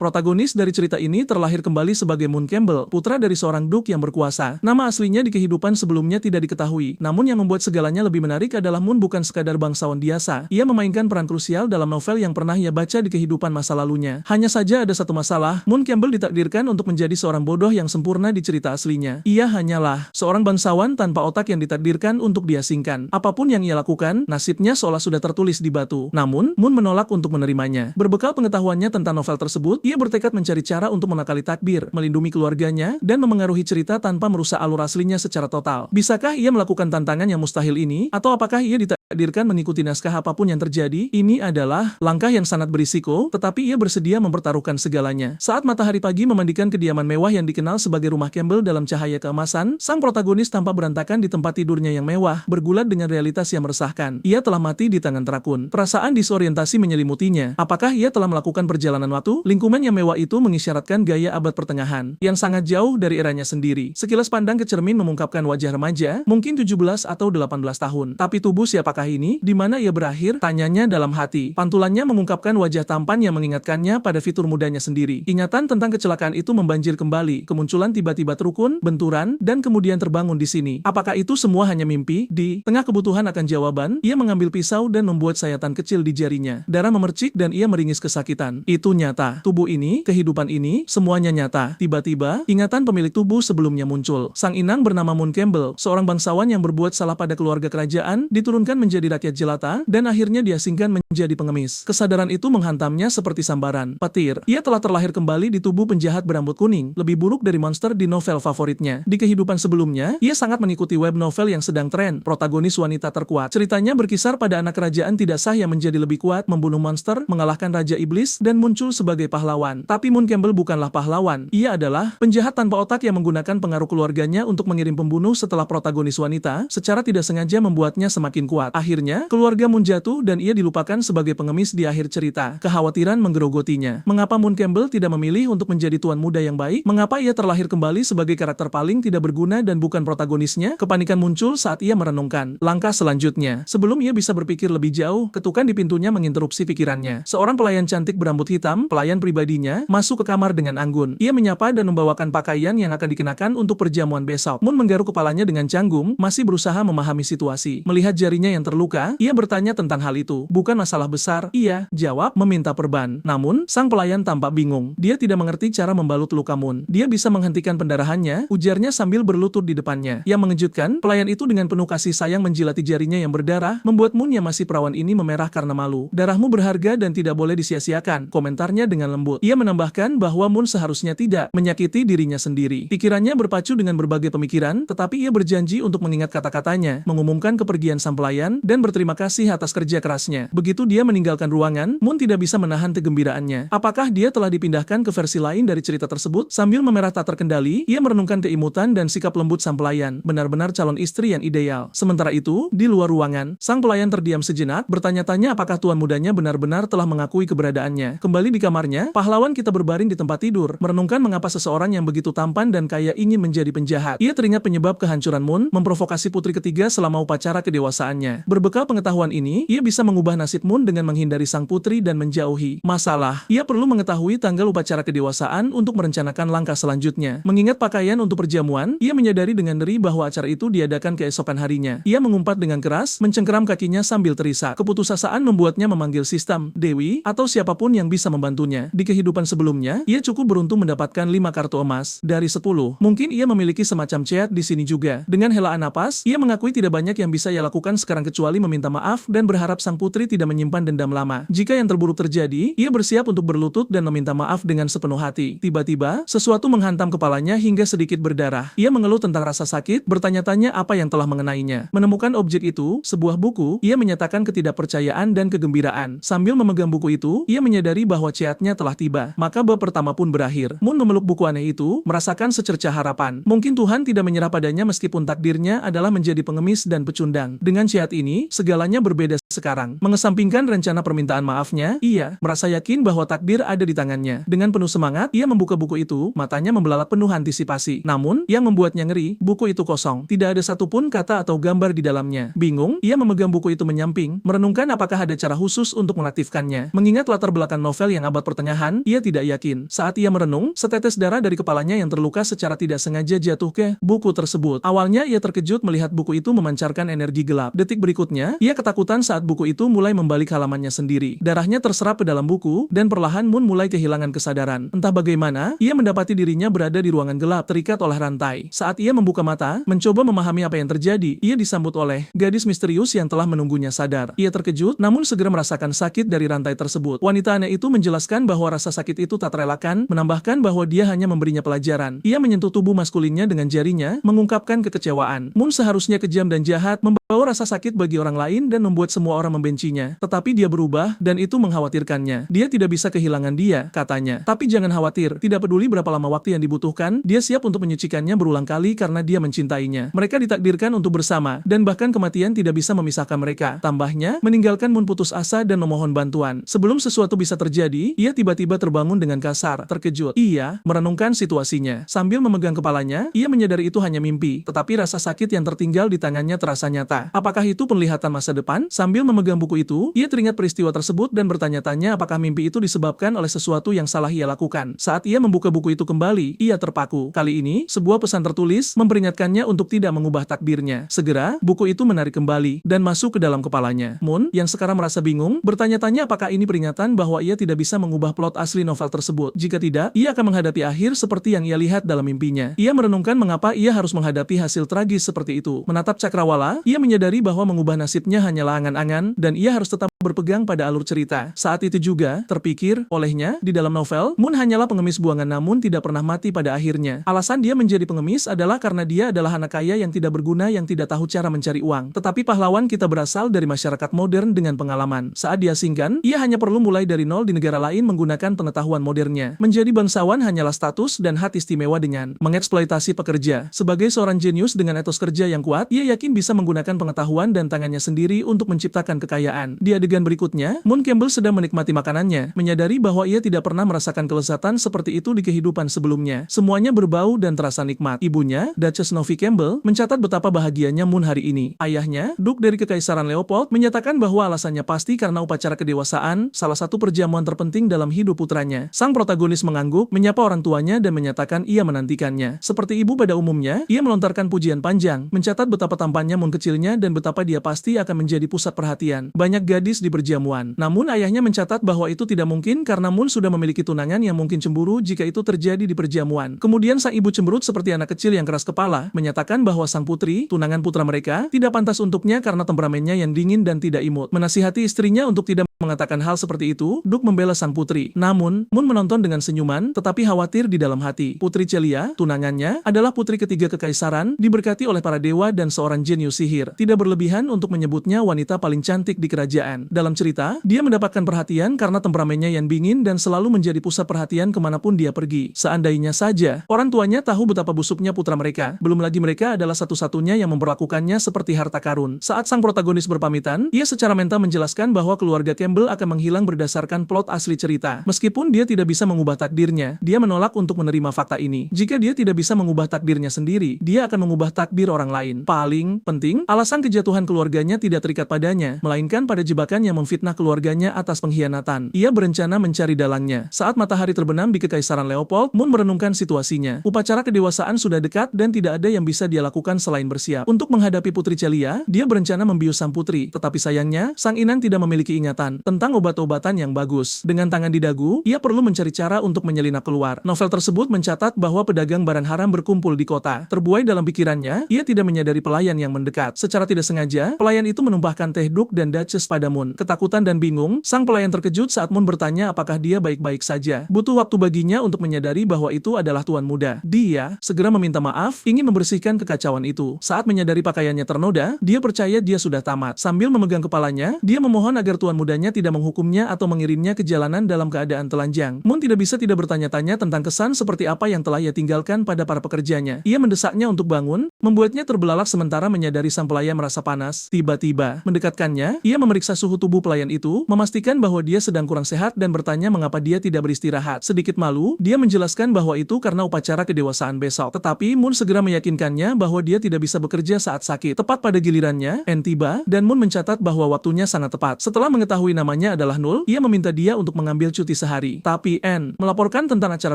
Protagonis dari cerita ini terlahir kembali sebagai Moon Campbell, putra dari seorang Duke yang berkuasa. Nama aslinya di kehidupan sebelumnya tidak diketahui, namun yang membuat segalanya lebih menarik adalah Moon bukan sekadar bangsawan biasa. Ia memainkan peran krusial dalam novel yang pernah ia baca di kehidupan masa lalunya. Hanya saja ada satu masalah, Moon Campbell ditakdirkan untuk menjadi seorang bodoh yang sempurna di cerita aslinya. Ia hanyalah seorang bangsawan tanpa otak yang ditakdirkan untuk diasingkan. Apapun yang ia lakukan, nasibnya seolah sudah tertulis di batu. Namun, Moon menolak untuk menerimanya. Berbekal pengetahuannya tentang novel tersebut, ia bertekad mencari cara untuk mengakali takdir, melindungi keluarganya, dan memengaruhi cerita tanpa merusak alur aslinya secara total. Bisakah ia melakukan tantangan yang mustahil ini? Atau apakah ia ditakdirkan mengikuti naskah apapun yang terjadi? Ini adalah langkah yang sangat berisiko, tetapi ia bersedia mempertaruhkan segalanya. Saat matahari pagi memandikan kediaman mewah yang dikenal sebagai rumah Campbell dalam cahaya keemasan, sang protagonis tampak berantakan di tempat tidurnya yang mewah, bergulat dengan realitas yang meresahkan. Ia telah mati di tangan Trakun. Perasaan disorientasi menyelimutinya. Apakah ia telah melakukan perjalanan waktu? Lingkungan yang mewah itu mengisyaratkan gaya abad pertengahan, yang sangat jauh dari eranya sendiri. Sekilas pandang ke cermin mengungkapkan wajah remaja, mungkin 17 atau 18 tahun. Tapi tubuh siapakah ini? Di mana ia berakhir? Tanyanya dalam hati. Pantulannya mengungkapkan wajah tampan yang mengingatkannya pada fitur mudanya sendiri. Ingatan tentang kecelakaan itu membanjir kembali. Kemunculan tiba-tiba Trakun, benturan, dan kemudian terbangun di sini. Apakah itu semua hanya mimpi? Di tengah kebutuhan akan jawaban, ia mengambil pisau dan membuat sayatan kecil di jarinya. Darah memercik dan ia meringis kesakitan. Itu nyata. Tubuh ini, kehidupan ini, semuanya nyata. Tiba-tiba, ingatan pemilik tubuh sebelumnya muncul. Sang inang bernama Moon Campbell, seorang bangsawan yang berbuat salah pada keluarga kerajaan, diturunkan menjadi rakyat jelata, dan akhirnya diasingkan menjadi pengemis. Kesadaran itu menghantamnya seperti sambaran petir. Ia telah terlahir kembali di tubuh penjahat berambut kuning, lebih buruk dari monster di novel favoritnya. Di kehidupan sebelumnya, ia sangat mengikuti web novel yang sedang tren, protagonis wanita terkuat. Ceritanya berkisar pada anak kerajaan tidak sah yang menjadi lebih kuat, membunuh monster, mengalahkan Raja Iblis, dan muncul sebagai pahlawan. Tapi Moon Campbell bukanlah pahlawan. Ia adalah penjahat tanpa otak yang menggunakan pengaruh keluarganya untuk mengirim pembunuh setelah protagonis wanita, secara tidak sengaja membuatnya semakin kuat. Akhirnya, keluarga Moon jatuh dan ia dilupakan sebagai pengemis di akhir cerita. Kekhawatiran menggerogotinya. Mengapa Moon Campbell tidak memilih untuk menjadi tuan muda yang baik? Mengapa ia terlahir kembali sebagai karakter paling tidak berguna dan bukan protagonisnya? Kepanikan muncul saat ia merenungkan langkah selanjutnya. Sebelum ia bisa berpikir lebih jauh, ketukan di pintunya menginterupsi pikirannya. Seorang pelayan cantik berambut hitam, pelayan pribadinya, masuk ke kamar dengan anggun. Ia menyapa dan membawakan pakaian yang akan dikenakan untuk perjamuan besok. Moon menggaruk kepalanya dengan canggung, masih berusaha memahami situasi. Melihat jarinya yang terluka, ia bertanya tentang hal itu. Bukan masalah besar, ia jawab, meminta perban. Namun, sang pelayan tampak bingung. Dia tidak mengerti cara membalut luka Moon. Dia bisa menghentikan pendarahannya, ujarnya sambil berlutut di depannya. Yang mengejutkan, pelayan itu dengan penuh kasih sayang menjilati jarinya yang berdarah, membuat Moon yang masih perawan ini memerah karena malu. Darahmu berharga dan tidak boleh disia-siakan, komentarnya dengan lembut. Ia menambahkan bahwa Moon seharusnya tidak menyakiti dirinya sendiri. Pikirannya berpacu dengan berbagai pemikiran, tetapi ia berjanji untuk mengingat kata-katanya, mengumumkan kepergian sang pelayan, dan berterima kasih atas kerja kerasnya. Begitu dia meninggalkan ruangan, Moon tidak bisa menahan kegembiraannya. Apakah dia telah dipindahkan ke versi lain dari cerita tersebut? Sambil memerah tak terkendali, ia merenungkan keimutan dan sikap lembut sang pelayan, benar-benar calon istri yang ideal. Sementara itu, di luar ruangan, sang pelayan terdiam sejenak, bertanya-tanya apakah tuan mudanya benar-benar telah mengakui keberadaannya. Kembali di kamarnya, pahlawan kita berbaring di tempat tidur, merenungkan mengapa seseorang yang begitu tampan dan kaya ingin menjadi penjahat. Ia teringat penyebab kehancuran Moon, memprovokasi putri ketiga selama upacara kedewasaannya. Berbekal pengetahuan ini, ia bisa mengubah nasib Moon dengan menghindari sang putri dan menjauhi masalah. Ia perlu mengetahui tanggal upacara kedewasaan untuk merencanakan langkah selanjutnya. Mengingat pakaian untuk perjamuan, ia menyadari dengan ngeri bahwa acara itu diadakan keesokan harinya. Ia mengumpat dengan keras, mencengkeram kakinya sambil terisak. Keputusasaan membuatnya memanggil sistem, Dewi, atau siapapun yang bisa membantunya. Di kehidupan sebelumnya, ia cukup beruntung mendapatkan 5 kartu emas dari 10. Mungkin ia memiliki semacam chat di sini juga. Dengan helaan napas, ia mengakui tidak banyak yang bisa ia lakukan sekarang kecuali meminta maaf dan berharap sang putri tidak menyimpan dendam lama. Jika yang terburuk terjadi, ia bersiap untuk berlutut dan meminta maaf dengan sepenuh hati. Tiba-tiba, sesuatu menghantam kepalanya hingga sedikit berdarah. Ia mengeluh tentang rasa sakit, bertanya-tanya apa yang telah mengenainya. Menemukan objek itu, sebuah buku, ia menyatakan ketidakpercayaan dan kegembiraan. Sambil memegang buku itu, ia menyadari bahwa chatnya telah tiba. Maka bab pertama pun berakhir. Moon memeluk buku aneh itu, merasakan secercah harapan. Mungkin Tuhan tidak menyerah padanya meskipun takdirnya adalah menjadi pengemis dan pecundang. Dengan chat ini, ini, segalanya berbeda sekarang. Mengesampingkan rencana permintaan maafnya, ia merasa yakin bahwa takdir ada di tangannya. Dengan penuh semangat, ia membuka buku itu, matanya membelalak penuh antisipasi. Namun, yang membuatnya ngeri, buku itu kosong. Tidak ada satupun kata atau gambar di dalamnya. Bingung, ia memegang buku itu menyamping, merenungkan apakah ada cara khusus untuk mengaktifkannya. Mengingat latar belakang novel yang abad pertengahan, ia tidak yakin. Saat ia merenung, setetes darah dari kepalanya yang terluka secara tidak sengaja jatuh ke buku tersebut. Awalnya ia terkejut melihat buku itu memancarkan energi gelap. Detik berikutnya, ia ketakutan saat buku itu mulai membalik halamannya sendiri. Darahnya terserap ke dalam buku, dan perlahan Moon mulai kehilangan kesadaran. Entah bagaimana, ia mendapati dirinya berada di ruangan gelap, terikat oleh rantai. Saat ia membuka mata, mencoba memahami apa yang terjadi, ia disambut oleh gadis misterius yang telah menunggunya sadar. Ia terkejut, namun segera merasakan sakit dari rantai tersebut. Wanita aneh itu menjelaskan bahwa rasa sakit itu tak terelakkan, menambahkan bahwa dia hanya memberinya pelajaran. Ia menyentuh tubuh maskulinnya dengan jarinya, mengungkapkan kekecewaan. Moon seharusnya kejam dan jahat, membawa rasa sakit bagi orang lain dan membuat semua orang membencinya. Tetapi dia berubah, dan itu mengkhawatirkannya. Dia tidak bisa kehilangan dia, katanya. Tapi jangan khawatir, tidak peduli berapa lama waktu yang dibutuhkan, dia siap untuk menyucikannya berulang kali karena dia mencintainya. Mereka ditakdirkan untuk bersama, dan bahkan kematian tidak bisa memisahkan mereka. Tambahnya, meninggalkan Moon putus asa dan memohon bantuan. Sebelum sesuatu bisa terjadi, ia tiba-tiba terbangun dengan kasar, terkejut. Ia merenungkan situasinya. Sambil memegang kepalanya, ia menyadari itu hanya mimpi, tetapi rasa sakit yang tertinggal di tangannya terasa nyata. Apakah itu penglihatan masa depan? Sambil memegang buku itu, ia teringat peristiwa tersebut dan bertanya-tanya apakah mimpi itu disebabkan oleh sesuatu yang salah ia lakukan. Saat ia membuka buku itu kembali, ia terpaku. Kali ini, sebuah pesan tertulis memperingatkannya untuk tidak mengubah takdirnya. Segera, buku itu menarik kembali dan masuk ke dalam kepalanya. Moon, yang sekarang merasa bingung, bertanya-tanya apakah ini peringatan bahwa ia tidak bisa mengubah plot asli novel tersebut. Jika tidak, ia akan menghadapi akhir seperti yang ia lihat dalam mimpinya. Ia merenungkan mengapa ia harus menghadapi hasil tragis seperti itu. Menatap cakrawala, ia menyadari bahwa mengubah nasibnya hanyalah angan-angan, dan ia harus tetap berpegang pada alur cerita. Saat itu juga, terpikir olehnya, di dalam novel, Moon hanyalah pengemis buangan namun tidak pernah mati pada akhirnya. Alasan dia menjadi pengemis adalah karena dia adalah anak kaya yang tidak berguna yang tidak tahu cara mencari uang. Tetapi pahlawan kita berasal dari masyarakat modern dengan pengalaman. Saat diasingkan, ia hanya perlu mulai dari nol di negara lain menggunakan pengetahuan modernnya. Menjadi bangsawan hanyalah status dan hak istimewa dengan mengeksploitasi pekerja. Sebagai seorang jenius dengan etos kerja yang kuat, ia yakin bisa menggunakan pengetahuan dan tangannya sendiri untuk menciptakan kekayaan. Di adegan berikutnya, Moon Campbell sedang menikmati makanannya, menyadari bahwa ia tidak pernah merasakan kelezatan seperti itu di kehidupan sebelumnya. Semuanya berbau dan terasa nikmat. Ibunya, Duchess Novi Campbell, mencatat betapa bahagianya Moon hari ini. Ayahnya, Duke dari Kekaisaran Leopold, menyatakan bahwa alasannya pasti karena upacara kedewasaan, salah satu perjamuan terpenting dalam hidup putranya. Sang protagonis mengangguk, menyapa orang tuanya dan menyatakan ia menantikannya. Seperti ibu pada umumnya, ia melontarkan pujian panjang, mencatat betapa tampannya Moon kecilnya dan betapa dia pasti akan menjadi pusat perhatian banyak gadis di perjamuan. Namun ayahnya mencatat bahwa itu tidak mungkin karena Moon sudah memiliki tunangan yang mungkin cemburu jika itu terjadi di perjamuan. Kemudian sang ibu cemberut seperti anak kecil yang keras kepala, menyatakan bahwa sang putri, tunangan putra mereka, tidak pantas untuknya karena temperamennya yang dingin dan tidak imut. Menasihati istrinya untuk tidak mengatakan hal seperti itu, Duke membela sang putri. Namun, Moon menonton dengan senyuman, tetapi khawatir di dalam hati. Putri Celia, tunangannya, adalah putri ketiga kekaisaran, diberkati oleh para dewa dan seorang jenius sihir. Tidak berlebihan untuk menyebutnya wanita paling cantik di kerajaan. Dalam cerita, dia mendapatkan perhatian karena temperamennya yang dingin dan selalu menjadi pusat perhatian kemanapun dia pergi. Seandainya saja, orang tuanya tahu betapa busuknya putra mereka, belum lagi mereka adalah satu-satunya yang memperlakukannya seperti harta karun. Saat sang protagonis berpamitan, ia secara mental menjelaskan bahwa keluarga Campbell akan menghilang berdasarkan plot asli cerita. Meskipun dia tidak bisa mengubah takdirnya, dia menolak untuk menerima fakta ini. Jika dia tidak bisa mengubah takdirnya sendiri, dia akan mengubah takdir orang lain. Paling penting, alasan kejatuhan keluarganya tidak terikat padanya, melainkan pada jebakan yang memfitnah keluarganya atas pengkhianatan. Ia berencana mencari dalangnya. Saat matahari terbenam di Kekaisaran Leopold, Moon merenungkan situasinya. Upacara kedewasaan sudah dekat dan tidak ada yang bisa dia lakukan selain bersiap. Untuk menghadapi Putri Celia, dia berencana membius sang putri, tetapi sayangnya, sang inang tidak memiliki ingatan tentang obat-obatan yang bagus. Dengan tangan di dagu, ia perlu mencari cara untuk menyelinap keluar. Novel tersebut mencatat bahwa pedagang barang haram berkumpul di kota. Terbuai dalam pikirannya, ia tidak menyadari pelayan yang mendekat. Secara tidak sengaja, pelayan itu menumpahkan teh Duke dan Duchess pada Moon. Ketakutan dan bingung, sang pelayan terkejut saat Moon bertanya apakah dia baik-baik saja. Butuh waktu baginya untuk menyadari bahwa itu adalah tuan muda. Dia segera meminta maaf, ingin membersihkan kekacauan itu. Saat menyadari pakaiannya ternoda, dia percaya dia sudah tamat. Sambil memegang kepalanya, dia memohon agar tuan mudanya tidak menghukumnya atau mengirimnya ke jalanan dalam keadaan telanjang. Moon tidak bisa tidak bertanya-tanya tentang kesan seperti apa yang telah ia tinggalkan pada para pekerjanya. Ia mendesaknya untuk bangun, membuatnya terbelalak sementara menyadari sang pelayan merasa panas. Tiba-tiba, mendekatkannya, ia memeriksa suhu tubuh pelayan itu, memastikan bahwa dia sedang kurang sehat dan bertanya mengapa dia tidak beristirahat. Sedikit malu, dia menjelaskan bahwa itu karena upacara kedewasaan besok. Tetapi Moon segera meyakinkannya bahwa dia tidak bisa bekerja saat sakit. Tepat pada gilirannya, N tiba, dan Moon mencatat bahwa waktunya sangat tepat. Setelah mengetahui namanya adalah Null, ia meminta dia untuk mengambil cuti sehari. Tapi N melaporkan tentang acara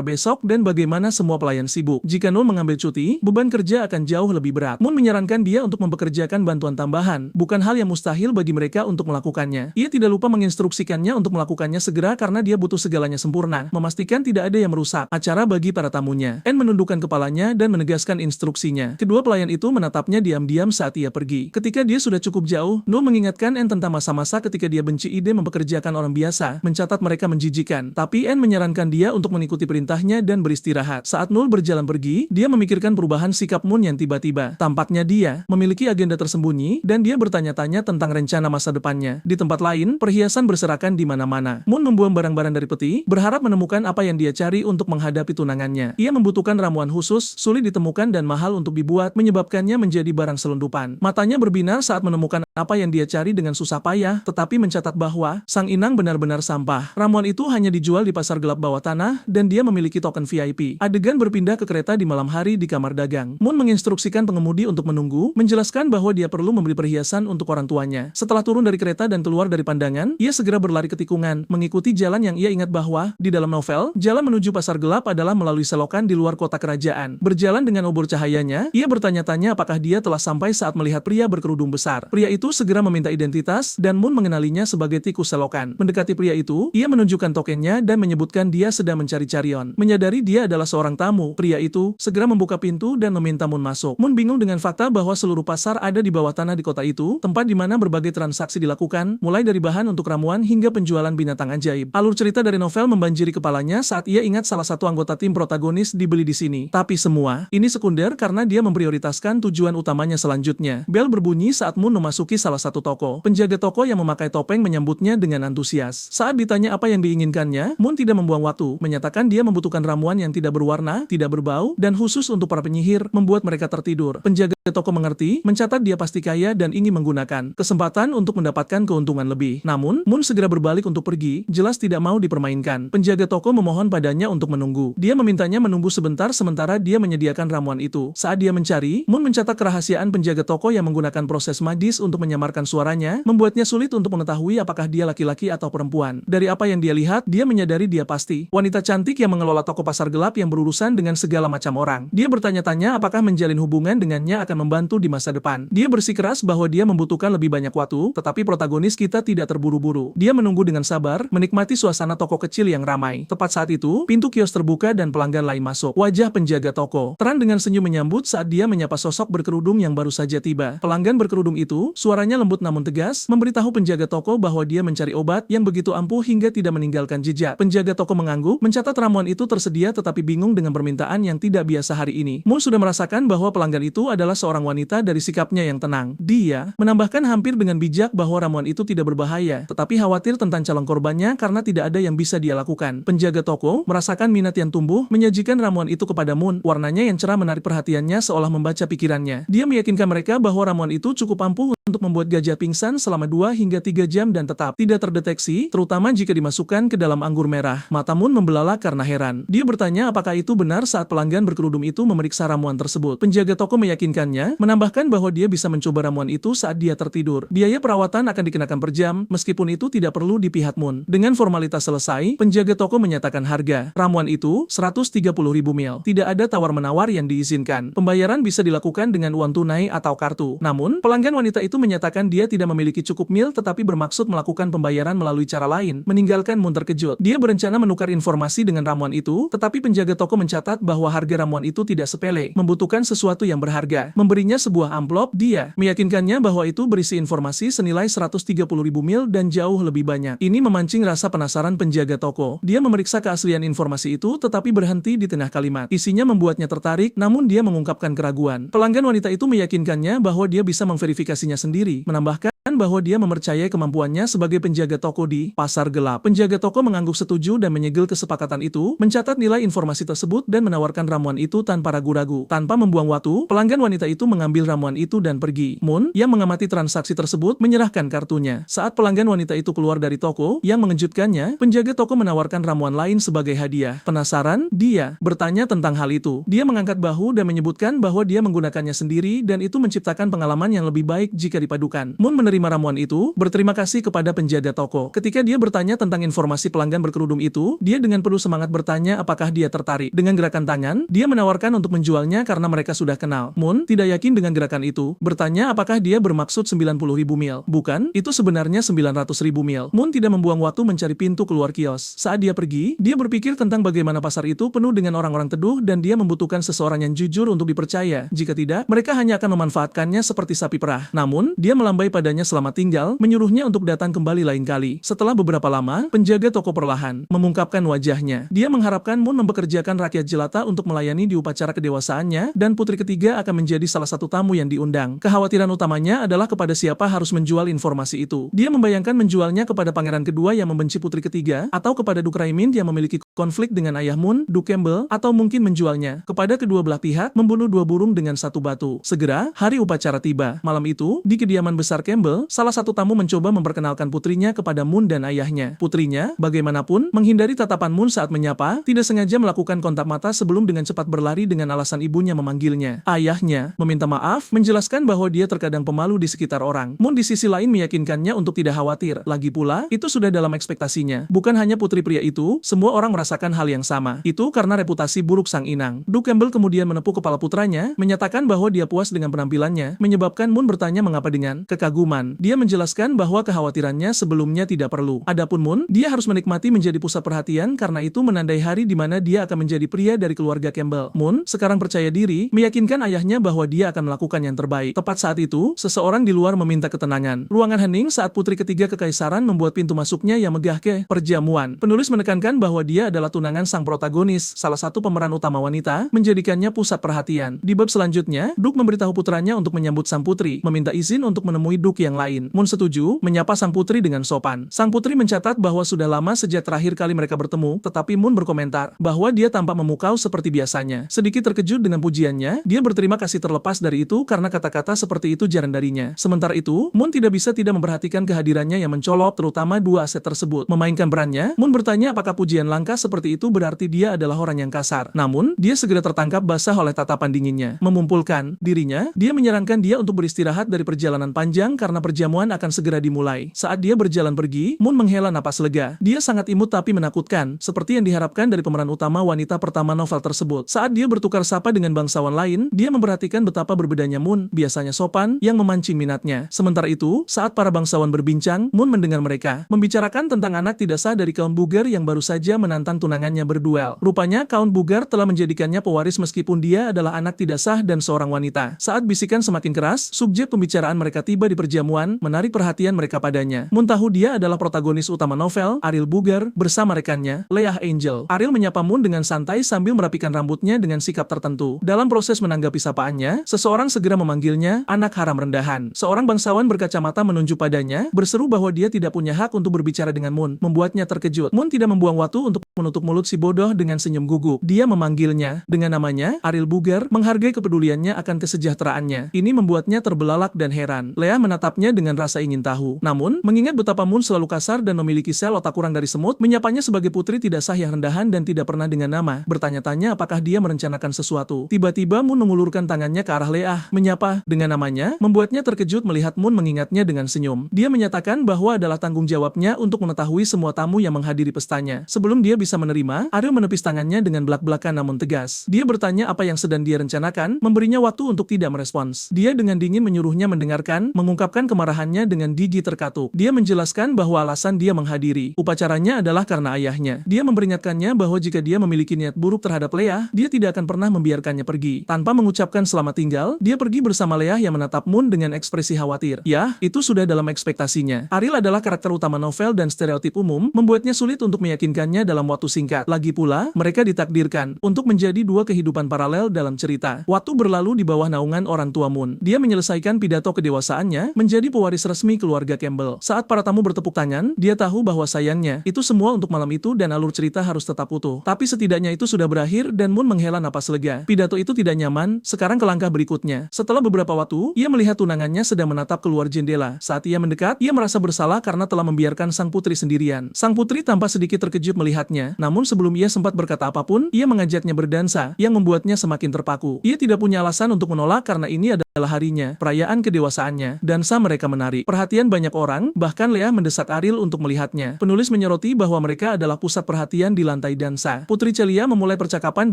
besok dan bagaimana semua pelayan sibuk. Jika Null mengambil cuti, beban kerja akan jauh lebih berat. Moon menyarankan dia untuk mempekerjakan bantuan tambahan, bukan hal yang mustahil bagi mereka untuk melakukannya. Ia tidak lupa menginstruksikannya untuk melakukannya segera karena dia butuh segalanya sempurna, memastikan tidak ada yang merusak acara bagi para tamunya. N menundukkan kepalanya dan menegaskan instruksinya. Kedua pelayan itu menatapnya diam-diam saat ia pergi. Ketika dia sudah cukup jauh, Null mengingatkan N tentang masa-masa ketika dia benci ide mempekerjakan orang biasa, mencatat mereka menjijikan. Tapi N menyarankan dia untuk mengikuti perintahnya dan beristirahat. Saat Null berjalan pergi, dia memikirkan perubahan sikap Moon yang tiba-tiba. Tampaknya dia memiliki agenda tersembunyi dan dia bertanya-tanya tentang rencana masa depannya. Di tempat lain, perhiasan berserakan di mana-mana. Moon membuang barang-barang dari peti, berharap menemukan apa yang dia cari untuk menghadapi tunangannya. Ia membutuhkan ramuan khusus, sulit ditemukan dan mahal untuk dibuat, menyebabkannya menjadi barang selundupan. Matanya berbinar saat menemukan apa yang dia cari dengan susah payah, tetapi mencatat bahwa sang inang benar-benar sampah. Ramuan itu hanya dijual di pasar gelap bawah tanah dan dia memiliki token VIP. Adegan berpindah ke kereta di malam hari di kamar dagang. Moon menginstruksikan pengemudi untuk menunggu, menjelaskan bahwa dia perlu membeli perhiasan untuk orang tuanya. Setelah turun dari kereta dan keluar dari pandangan, ia segera berlari ke tikungan, mengikuti jalan yang ia ingat bahwa, di dalam novel, jalan menuju pasar gelap adalah melalui selokan di luar kota kerajaan. Berjalan dengan obor cahayanya, ia bertanya-tanya apakah dia telah sampai saat melihat pria berkerudung besar. Pria itu segera meminta identitas, dan Moon mengenalinya sebagai tikus selokan. Mendekati pria itu, ia menunjukkan tokennya dan menyebutkan dia sedang mencari Charion. Menyadari dia adalah seorang tamu, pria itu segera membuka pintu dan meminta Moon masuk. Moon bingung dengan fakta bahwa seluruh pasar ada di bawah tanah di kota itu, tempat di mana berbagai transaksi dilakukan, mulai dari bahan untuk ramuan hingga penjualan binatang ajaib. Alur cerita dari novel membanjiri kepalanya saat ia ingat salah satu anggota tim protagonis dibeli di sini. Tapi semua ini sekunder karena dia memprioritaskan tujuan utamanya selanjutnya. Bel berbunyi saat Moon memasuki salah satu toko. Penjaga toko yang memakai topeng menyambutnya dengan antusias. Saat ditanya apa yang diinginkannya, Moon tidak membuang waktu, menyatakan dia membutuhkan ramuan yang tidak berwarna, tidak berbau, dan khusus untuk para penyihir, membuat mereka tertidur. Penjaga toko mengerti, mencatat dia pasti kaya dan ingin menggunakan kesempatan untuk mendapatkan keuntungan lebih. Namun, Moon segera berbalik untuk pergi, jelas tidak mau dipermainkan. Penjaga toko memohon padanya untuk menunggu. Dia memintanya menunggu sebentar sementara dia menyediakan ramuan itu. Saat dia mencari, Moon mencatat kerahasiaan penjaga toko yang menggunakan proses magis untuk menyamarkan suaranya, membuatnya sulit untuk mengetahui apakah dia laki-laki atau perempuan. Dari apa yang dia lihat, dia menyadari dia pasti wanita cantik yang mengelola toko pasar gelap yang berurusan dengan segala macam orang. Dia bertanya-tanya apakah menjalin hubungan dengannya akan membantu di masa depan. Dia bersikeras bahwa dia membutuhkan lebih banyak waktu, tetapi protagonis kita tidak terburu-buru. Dia menunggu dengan sabar, menikmati suasana toko kecil yang ramai. Tepat saat itu, pintu kios terbuka dan pelanggan lain masuk. Wajah penjaga toko terang dengan senyum menyambut saat dia menyapa sosok berkerudung yang baru saja tiba. Pelanggan berkerudung itu, suaranya lembut namun tegas, memberitahu penjaga toko bahwa dia mencari obat yang begitu ampuh hingga tidak meninggalkan jejak. Penjaga toko mengangguk, mencatat ramuan itu tersedia tetapi bingung dengan permintaan yang tidak biasa hari ini. Moon sudah merasakan bahwa pelanggan itu adalah seorang wanita dari sikapnya yang tenang. Dia menambahkan hampir dengan bijak bahwa ramuan itu tidak berbahaya, tetapi khawatir tentang calon korbannya karena tidak ada yang bisa dia lakukan. Penjaga toko merasakan minat yang tumbuh, menyajikan ramuan itu kepada Moon. Warnanya yang cerah menarik perhatiannya seolah membaca pikirannya. Dia meyakinkan mereka bahwa ramuan itu cukup ampuh untuk membuat gajah pingsan selama 2 hingga 3 jam dan tetap tidak terdeteksi, terutama jika dimasukkan ke dalam anggur merah. Mata Moon membelalak karena heran. Dia bertanya apakah itu benar saat pelanggan berkerudung itu memeriksa ramuan tersebut. Penjaga toko meyakinkannya, menambahkan bahwa dia bisa mencoba ramuan itu saat dia tertidur. Biaya perawatan akan dikenakan per jam, meskipun itu tidak perlu di pihak Moon. Dengan formalitas selesai, penjaga toko menyatakan harga. Ramuan itu 130.000 mil. Tidak ada tawar-menawar yang diizinkan. Pembayaran bisa dilakukan dengan uang tunai atau kartu. Namun, pelanggan wanita itu menyatakan dia tidak memiliki cukup mil tetapi bermaksud melakukan pembayaran melalui cara lain, meninggalkan Moon terkejut. Dia berencana menukar informasi dengan ramuan itu, tetapi penjaga toko mencatat bahwa harga ramuan itu tidak sepele, membutuhkan sesuatu yang berharga. Memberinya sebuah amplop, dia meyakinkannya bahwa itu berisi informasi senilai 130.000 mil dan jauh lebih banyak. Ini memancing rasa penasaran penjaga toko. Dia memeriksa keaslian informasi itu tetapi berhenti di tengah kalimat. Isinya membuatnya tertarik, namun dia mengungkapkan keraguan. Pelanggan wanita itu meyakinkannya bahwa dia bisa memverifikasinya sendiri, menambahkan bahwa dia mempercayai kemampuannya sebagai penjaga toko di pasar gelap. Penjaga toko mengangguk setuju dan menyegel kesepakatan itu, mencatat nilai informasi tersebut dan menawarkan ramuan itu tanpa ragu-ragu. Tanpa membuang waktu, pelanggan wanita itu mengambil ramuan itu dan pergi. Moon, yang mengamati transaksi tersebut, menyerahkan kartunya. Saat pelanggan wanita itu keluar dari toko, yang mengejutkannya, penjaga toko menawarkan ramuan lain sebagai hadiah. Penasaran? Dia bertanya tentang hal itu. Dia mengangkat bahu dan menyebutkan bahwa dia menggunakannya sendiri dan itu menciptakan pengalaman yang lebih baik jika dipadukan. Moon menerima ramuan itu, berterima kasih kepada penjaga toko. Ketika dia bertanya tentang informasi pelanggan berkerudung itu, dia dengan penuh semangat bertanya apakah dia tertarik. Dengan gerakan tangan, dia menawarkan untuk menjualnya karena mereka sudah kenal. Moon tidak yakin dengan gerakan itu, bertanya apakah dia bermaksud 90.000 mil. Bukan, itu sebenarnya 900.000 mil. Moon tidak membuang waktu mencari pintu keluar kios. Saat dia pergi, dia berpikir tentang bagaimana pasar itu penuh dengan orang-orang teduh dan dia membutuhkan seseorang yang jujur untuk dipercaya. Jika tidak, mereka hanya akan memanfaatkannya seperti sapi perah. Namun, dia melambai padanya selamat tinggal, menyuruhnya untuk datang kembali lain kali. Setelah beberapa lama, penjaga toko perlahan memungkapkan wajahnya. Dia mengharapkan Moon mempekerjakan rakyat jelata untuk melayani di upacara kedewasaannya, dan putri ketiga akan menjadi salah satu tamu yang diundang. Kekhawatiran utamanya adalah kepada siapa harus menjual informasi itu. Dia membayangkan menjualnya kepada pangeran kedua yang membenci putri ketiga, atau kepada Duke Raymond yang memiliki konflik dengan ayah Moon, Duke Campbell, atau mungkin menjualnya kepada kedua belah pihak, membunuh dua burung dengan satu batu. Segera, hari upacara tiba. Malam itu, di kediaman besar Campbell, salah satu tamu mencoba memperkenalkan putrinya kepada Moon dan ayahnya. Putrinya, bagaimanapun, menghindari tatapan Moon saat menyapa, tidak sengaja melakukan kontak mata sebelum dengan cepat berlari dengan alasan ibunya memanggilnya. Ayahnya meminta maaf, menjelaskan bahwa dia terkadang pemalu di sekitar orang. Moon di sisi lain meyakinkannya untuk tidak khawatir. Lagi pula, itu sudah dalam ekspektasinya. Bukan hanya putri pria itu, semua orang merasakan hal yang sama. Itu karena reputasi buruk sang inang. Duke Campbell kemudian menepuk kepala putranya, menyatakan bahwa dia puas dengan penampilannya, menyebabkan Moon bertanya mengapa dengan kekaguman. Dia menjelaskan bahwa kekhawatirannya sebelumnya tidak perlu. Adapun Moon, dia harus menikmati menjadi pusat perhatian karena itu menandai hari di mana dia akan menjadi pria dari keluarga Campbell. Moon sekarang percaya diri, meyakinkan ayahnya bahwa dia akan melakukan yang terbaik. Tepat saat itu, seseorang di luar meminta ketenangan. Ruangan hening saat putri ketiga kekaisaran membuat pintu masuknya yang megah ke perjamuan. Penulis menekankan bahwa dia adalah tunangan sang protagonis, salah satu pemeran utama wanita, menjadikannya pusat perhatian. Di bab selanjutnya, Duke memberitahu putranya untuk menyambut sang putri, meminta izin untuk menemui Duke yang lain. Moon setuju, menyapa sang putri dengan sopan. Sang putri mencatat bahwa sudah lama sejak terakhir kali mereka bertemu, tetapi Moon berkomentar bahwa dia tampak memukau seperti biasanya. Sedikit terkejut dengan pujiannya, dia berterima kasih terlepas dari itu karena kata-kata seperti itu jarang darinya. Sementara itu, Moon tidak bisa tidak memperhatikan kehadirannya yang mencolok, terutama dua aset tersebut. Memainkan perannya, Moon bertanya apakah pujian langka seperti itu berarti dia adalah orang yang kasar. Namun, dia segera tertangkap basah oleh tatapan dinginnya. Memumpulkan dirinya, dia menyarankan dia untuk beristirahat dari perjalanan panjang karena perjamuan akan segera dimulai. Saat dia berjalan pergi, Moon menghela napas lega. Dia sangat imut tapi menakutkan, seperti yang diharapkan dari pemeran utama wanita pertama novel tersebut. Saat dia bertukar sapa dengan bangsawan lain, dia memperhatikan betapa berbedanya Moon, biasanya sopan, yang memancing minatnya. Sementara itu, saat para bangsawan berbincang, Moon mendengar mereka membicarakan tentang anak tidak sah dari kaum Bugar yang baru saja menantang tunangannya berduel. Rupanya kaum Bugar telah menjadikannya pewaris meskipun dia adalah anak tidak sah dan seorang wanita. Saat bisikan semakin keras, subjek pembicaraan mereka tiba di perjamuan, menarik perhatian mereka padanya. Moon tahu dia adalah protagonis utama novel, Ariel Bugar, bersama rekannya, Leah Angel. Ariel menyapa Moon dengan santai sambil merapikan rambutnya dengan sikap tertentu. Dalam proses menanggapi sapaannya, seseorang segera memanggilnya anak haram rendahan. Seorang bangsawan berkacamata menunjuk padanya, berseru bahwa dia tidak punya hak untuk berbicara dengan Moon, membuatnya terkejut. Moon tidak membuang waktu untuk menutup mulut si bodoh dengan senyum gugup. Dia memanggilnya dengan namanya, Ariel Bugar, menghargai kepeduliannya akan kesejahteraannya. Ini membuatnya terbelalak dan heran. Leah menatapnya dengan rasa ingin tahu. Namun, mengingat betapa Moon selalu kasar dan memiliki sel otak kurang dari semut, menyapanya sebagai putri tidak sah yang rendahan dan tidak pernah dengan nama, bertanya-tanya apakah dia merencanakan sesuatu. Tiba-tiba Moon mengulurkan tangannya ke arah Leah, menyapa dengan namanya, membuatnya terkejut melihat Moon mengingatnya dengan senyum. Dia menyatakan bahwa adalah tanggung jawabnya untuk mengetahui semua tamu yang menghadiri pestanya. Sebelum dia bisa menerima, Ariel menepis tangannya dengan belak-belakan namun tegas. Dia bertanya apa yang sedang dia rencanakan, memberinya waktu untuk tidak merespons. Dia dengan dingin menyuruhnya mendengarkan, mengungkapkan kemarahannya dengan gigi terkatuk. Dia menjelaskan bahwa alasan dia menghadiri upacaranya adalah karena ayahnya. Dia memperingatkannya bahwa jika dia memiliki niat buruk terhadap Leah, dia tidak akan pernah membiarkannya pergi. Tanpa mengucapkan selamat tinggal, dia pergi bersama Leah yang menatap Moon dengan ekspresi khawatir. Ya, itu sudah dalam ekspektasinya. Ariel adalah karakter utama novel dan stereotip umum, membuatnya sulit untuk meyakinkannya dalam waktu singkat. Lagi pula, mereka ditakdirkan untuk menjadi dua kehidupan paralel dalam cerita. Waktu berlalu di bawah naungan orang tua Moon. Dia menyelesaikan pidato kedewasaannya, menjadi menjadi pewaris resmi keluarga Campbell. Saat para tamu bertepuk tangan, dia tahu bahwa sayangnya, itu semua untuk malam itu dan alur cerita harus tetap utuh. Tapi setidaknya itu sudah berakhir dan Moon menghela napas lega. Pidato itu tidak nyaman, sekarang ke langkah berikutnya. Setelah beberapa waktu, ia melihat tunangannya sedang menatap keluar jendela. Saat ia mendekat, ia merasa bersalah karena telah membiarkan sang putri sendirian. Sang putri tampak sedikit terkejut melihatnya, namun sebelum ia sempat berkata apapun, ia mengajaknya berdansa, yang membuatnya semakin terpaku. Ia tidak punya alasan untuk menolak karena ini adalah harinya, perayaan kedewasaannya. Dansa mereka menarik perhatian banyak orang, bahkan Leah mendesak Ariel untuk melihatnya. Penulis menyoroti bahwa mereka adalah pusat perhatian di lantai dansa. Putri Celia memulai percakapan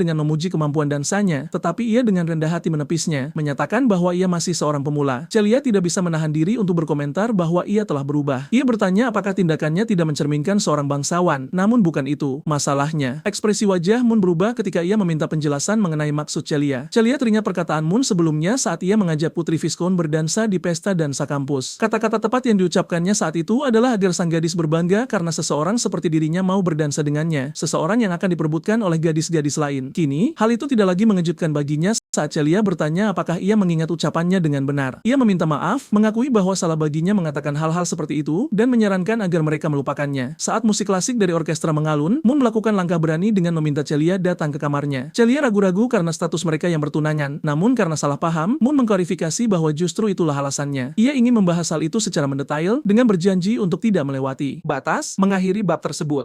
dengan memuji kemampuan dansanya, tetapi ia dengan rendah hati menepisnya, menyatakan bahwa ia masih seorang pemula. Celia tidak bisa menahan diri untuk berkomentar bahwa ia telah berubah. Ia bertanya apakah tindakannya tidak mencerminkan seorang bangsawan, namun bukan itu masalahnya. Ekspresi wajah Moon berubah ketika ia meminta penjelasan mengenai maksud Celia. Celia teringat perkataan Moon sebelumnya saat ia mengajak Putri Viscount berdansa di pesta dansa kampus. Kata-kata tepat yang diucapkannya saat itu adalah agar sang gadis berbangga karena seseorang seperti dirinya mau berdansa dengannya, seseorang yang akan diperebutkan oleh gadis-gadis lain. Kini, hal itu tidak lagi mengejutkan baginya saat Celia bertanya apakah ia mengingat ucapannya dengan benar. Ia meminta maaf, mengakui bahwa salah baginya mengatakan hal-hal seperti itu, dan menyarankan agar mereka melupakannya. Saat musik klasik dari orkestra mengalun, Moon melakukan langkah berani dengan meminta Celia datang ke kamarnya. Celia ragu-ragu karena status mereka yang bertunangan, namun karena salah paham, Moon mengklarifikasi bahwa justru itulah alasannya. Ia ingin membahas hal itu secara mendetail, dengan berjanji untuk tidak melewati batas, mengakhiri bab tersebut.